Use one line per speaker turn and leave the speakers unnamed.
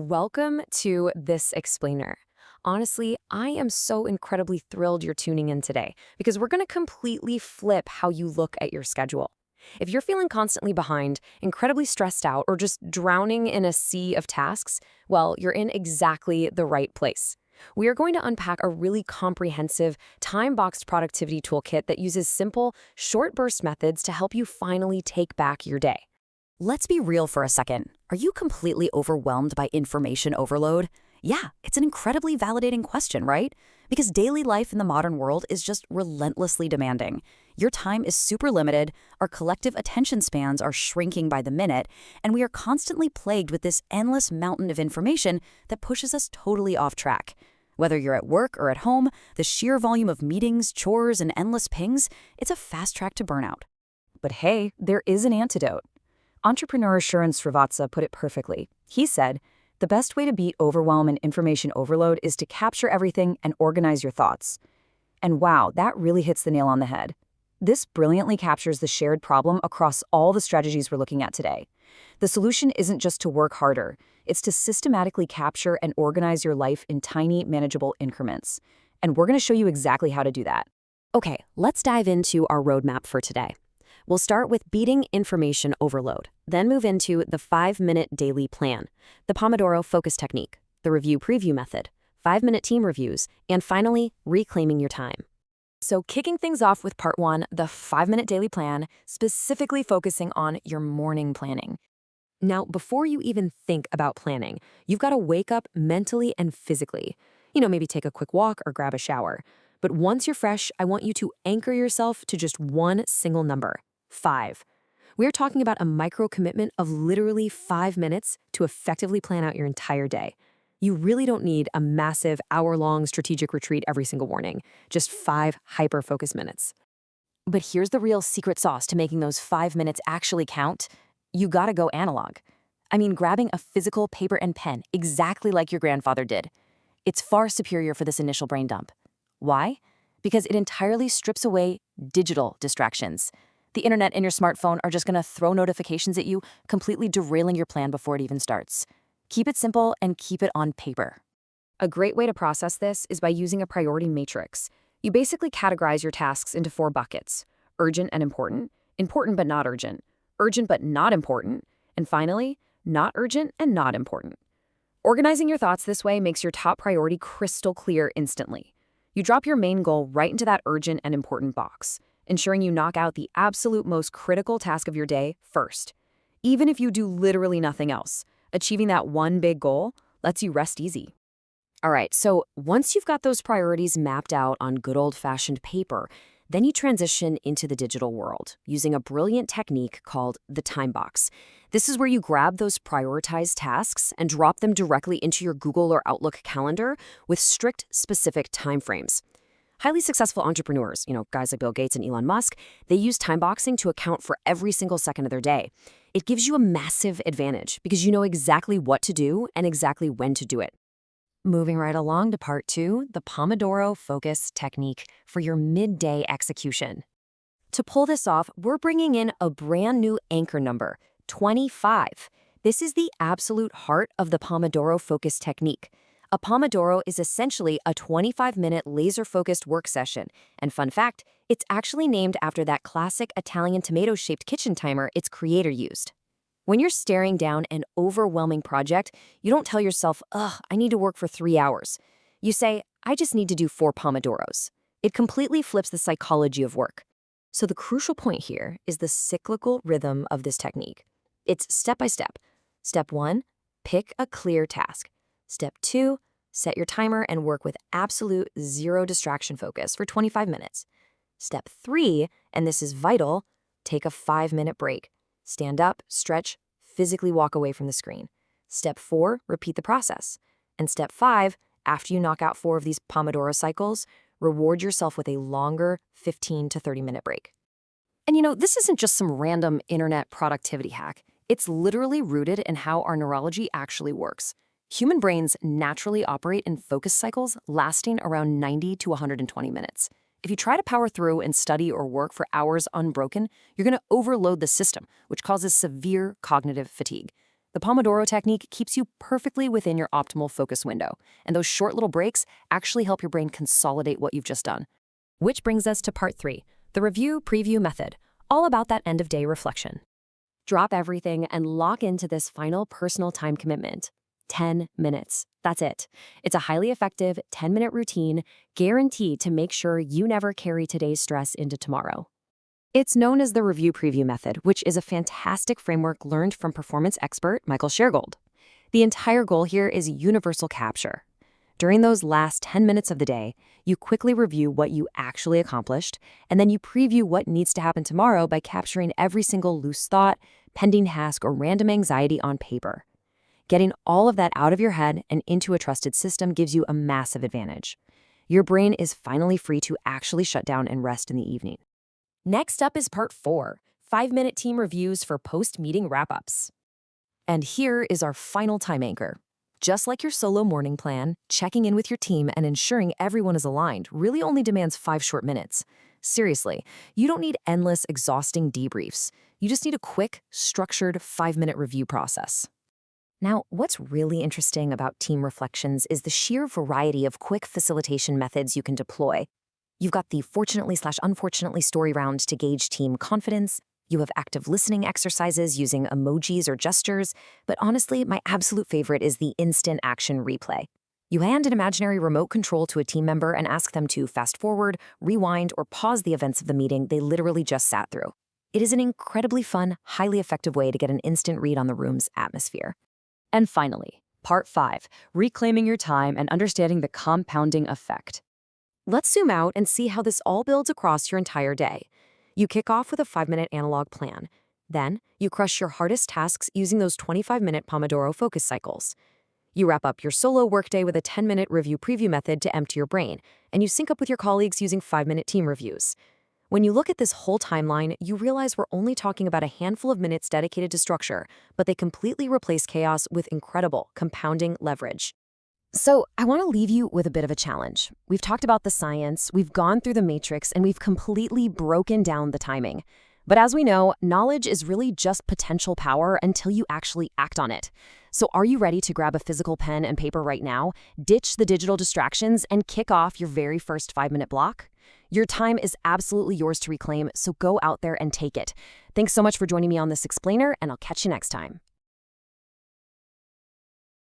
Welcome to This Explainer. Honestly, I am so incredibly thrilled you're tuning in today because we're going to completely flip how you look at your schedule. If you're feeling constantly behind, incredibly stressed out, or just drowning in a sea of tasks, well, you're in exactly the right place. We are going to unpack a really comprehensive, time-boxed productivity toolkit that uses simple, short burst methods to help you finally take back your day.
Let's be real for a second. Are you completely overwhelmed by information overload? Yeah, it's an incredibly validating question, right? Because daily life in the modern world is just relentlessly demanding. Your time is super limited, our collective attention spans are shrinking by the minute, and we are constantly plagued with this endless mountain of information that pushes us totally off track. Whether you're at work or at home, the sheer volume of meetings, chores, and endless pings, it's a fast track to burnout.
But hey, there is an antidote. Entrepreneur Sharon Srivatsa put it perfectly. He said, "The best way to beat overwhelm and information overload is to capture everything and organize your thoughts." And wow, that really hits the nail on the head. This brilliantly captures the shared problem across all the strategies we're looking at today. The solution isn't just to work harder, it's to systematically capture and organize your life in tiny, manageable increments. And we're going to show you exactly how to do that. Okay, let's dive into our roadmap for today. We'll start with beating information overload, then move into the 5-minute daily plan, the Pomodoro focus technique, the review preview method, 5-minute team reviews, and finally, reclaiming your time. So kicking things off with part 1, the 5-minute daily plan, specifically focusing on your morning planning. Now, before you even think about planning, you've got to wake up mentally and physically. Maybe take a quick walk or grab a shower. But once you're fresh, I want you to anchor yourself to just one single number. 5. We're talking about a micro commitment of literally 5 minutes to effectively plan out your entire day. You really don't need a massive hour-long strategic retreat every single morning, just 5 hyper-focus minutes. But here's the real secret sauce to making those 5 minutes actually count. You gotta go analog. I mean, grabbing a physical paper and pen, exactly like your grandfather did. It's far superior for this initial brain dump. Why? Because it entirely strips away digital distractions. The internet and your smartphone are just going to throw notifications at you, completely derailing your plan before it even starts. Keep it simple and keep it on paper. A great way to process this is by using a priority matrix. You basically categorize your tasks into 4 buckets: urgent and important, important but not important, and finally, not urgent and not important. Organizing your thoughts this way makes your top priority crystal clear instantly. You drop your main goal right into that urgent and important box, ensuring you knock out the absolute most critical task of your day first. Even if you do literally nothing else, achieving that one big goal lets you rest easy. All right, so once you've got those priorities mapped out on good old-fashioned paper, then you transition into the digital world using a brilliant technique called the time box. This is where you grab those prioritized tasks and drop them directly into your Google or Outlook calendar with strict, specific timeframes. Highly successful entrepreneurs, guys like Bill Gates and Elon Musk, they use time boxing to account for every single second of their day. It gives you a massive advantage because you know exactly what to do and exactly when to do it. Moving right along to part 2, the Pomodoro focus technique for your midday execution. To pull this off, we're bringing in a brand new anchor number, 25. This is the absolute heart of the Pomodoro focus technique. A Pomodoro is essentially a 25-minute laser-focused work session, and fun fact, it's actually named after that classic Italian tomato-shaped kitchen timer its creator used. When you're staring down an overwhelming project, you don't tell yourself, "Ugh, I need to work for 3 hours." You say, "I just need to do 4 Pomodoros." It completely flips the psychology of work. So the crucial point here is the cyclical rhythm of this technique. It's step by step. Step 1, pick a clear task. Step 2, set your timer and work with absolute zero distraction focus for 25 minutes. Step 3, and this is vital, take a 5-minute break. Stand up, stretch, physically walk away from the screen. Step 4, repeat the process. And step 5, after you knock out 4 of these Pomodoro cycles, reward yourself with a longer 15 to 30-minute break. And this isn't just some random internet productivity hack. It's literally rooted in how our neurology actually works. Human brains naturally operate in focus cycles lasting around 90 to 120 minutes. If you try to power through and study or work for hours unbroken, you're going to overload the system, which causes severe cognitive fatigue. The The Pomodoro technique keeps you perfectly within your optimal focus window, and those short little breaks actually help your brain consolidate what you've just done.
Which brings us to part 3, the review preview method, all about that end-of-day reflection. Drop everything and lock into this final personal time commitment. 10 minutes. That's it. It's a highly effective 10-minute routine guaranteed to make sure you never carry today's stress into tomorrow. It's known as the review preview method, which is a fantastic framework learned from performance expert Michael Shergold. The entire goal here is universal capture. During those last 10 minutes of the day, you quickly review what you actually accomplished, and then you preview what needs to happen tomorrow by capturing every single loose thought, pending task, or random anxiety on paper. Getting all of that out of your head and into a trusted system gives you a massive advantage. Your brain is finally free to actually shut down and rest in the evening. Next up is part 4, 5-minute team reviews for post-meeting wrap-ups. And here is our final time anchor. Just like your solo morning plan, checking in with your team and ensuring everyone is aligned really only demands 5 short minutes. Seriously, you don't need endless, exhausting debriefs. You just need a quick, structured 5-minute review process. Now, what's really interesting about team reflections is the sheer variety of quick facilitation methods you can deploy. You've got the fortunately/unfortunately story round to gauge team confidence. You have active listening exercises using emojis or gestures. But honestly, my absolute favorite is the instant action replay. You hand an imaginary remote control to a team member and ask them to fast forward, rewind, or pause the events of the meeting they literally just sat through. It is an incredibly fun, highly effective way to get an instant read on the room's atmosphere. And finally, part 5, reclaiming your time and understanding the compounding effect. Let's zoom out and see how this all builds across your entire day. You kick off with a 5-minute analog plan. Then, you crush your hardest tasks using those 25-minute Pomodoro focus cycles. You wrap up your solo workday with a 10-minute review preview method to empty your brain, and you sync up with your colleagues using 5-minute team reviews. When you look at this whole timeline, you realize we're only talking about a handful of minutes dedicated to structure, but they completely replace chaos with incredible, compounding leverage. So, I want to leave you with a bit of a challenge. We've talked about the science, we've gone through the matrix, and we've completely broken down the timing. But as we know, knowledge is really just potential power until you actually act on it. So are you ready to grab a physical pen and paper right now, ditch the digital distractions, and kick off your very first 5-minute block? Your time is absolutely yours to reclaim, so go out there and take it. Thanks so much for joining me on this explainer, and I'll catch you next time.